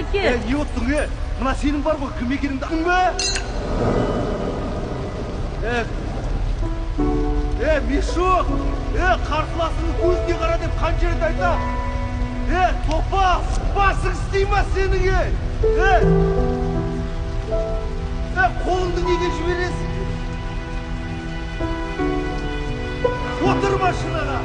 Сәке. Не оттың, Мына сенің бар ғой, кім екеніңді аңың ба? Мешок! Қарсыласының көзіне қара деп қанша рет айта? Топас! Басың істей ма сенің, қолыңды неге жібересің? Отыр машинаға!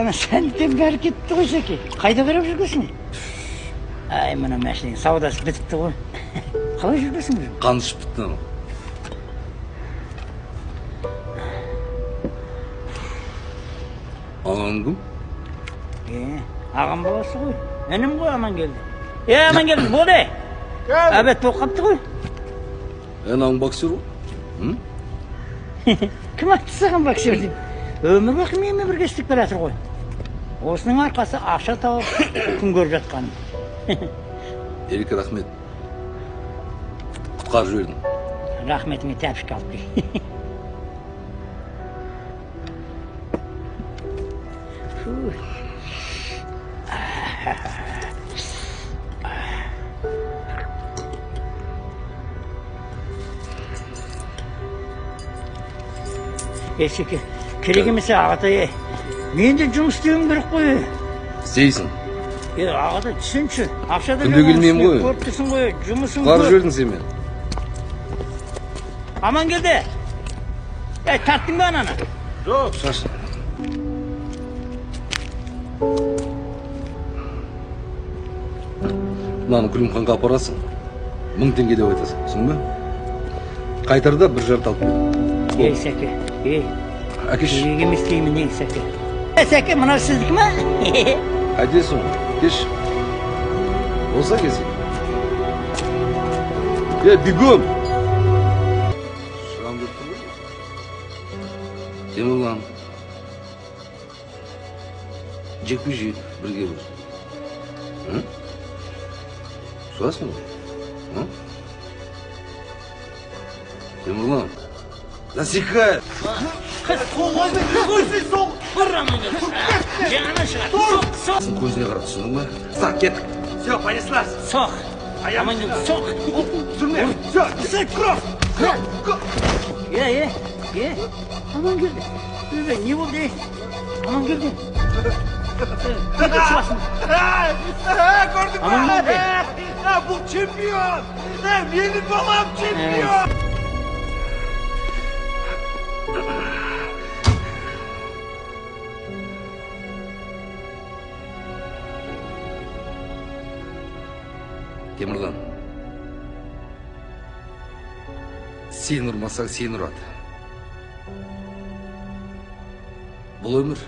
Ана сәнден бәрі кетті ғой, Сәке. Қайда қарап жүргесің? Ай, мына мәшінең саудасы бітіпті ғой. Қалай жүргесің? Қаныш бітті. Ағаң кім? Ағам баласы ғой. Інім ғой, аман келді. Аман келді, болды. Әбет болып қапты ғой. Анаң боксер ғой? Кім айтты саған боксер деп? Өмір бақи менімен бірге істеп келе жатыр ғой. Осының арқасы ақша тауып күн көріп жатқаным. Ереке, рахмет. Құтқарып жібердің. Рахметіңе тәпішке алып кел. Сәке, керек емес ағатай. Мен де жұмыс істеуім керек қой. Істейсің. Ағатай, түсінші. Ақшада күнде келмеймін ғой. Көріп тұрсың ғой, жұмысың көп. Құтқарып жібердің сен мен. Аман келді. Тарттың ба ананы? Жоқ, шаш. Мынаны Күлімханға апарасың. 1000 теңге деп айтасың, түсің бе? Қайтарда 1 жарты алып кел. Сәке, Әкеш. Керек емес деймін, не, Сәке? Сәке, мынау сіздікі ма? Қайдесің, кеш. Болса келсек. Бегом! Шығам деп тұр ғой. Темірлан. Жекпе-жек бірге бол. Шығасың ғой? Темірлан. Засекай! Қолғойды көзіне сол! Бұррамын кел. Жаңана шығар. Соқ. Көзіне қарап түсіндің ба? Сақ, кеттік. Все, понеслась. Соқ. Аман кел, соқ. Жүрме. Все, кров. Аман келді. Не болды? Аман келді. Көрдің ба? Бұл чемпион. Менің балам чемпион. Темірлан, сен ұрмасаң сен ұрады. Бұл өмір.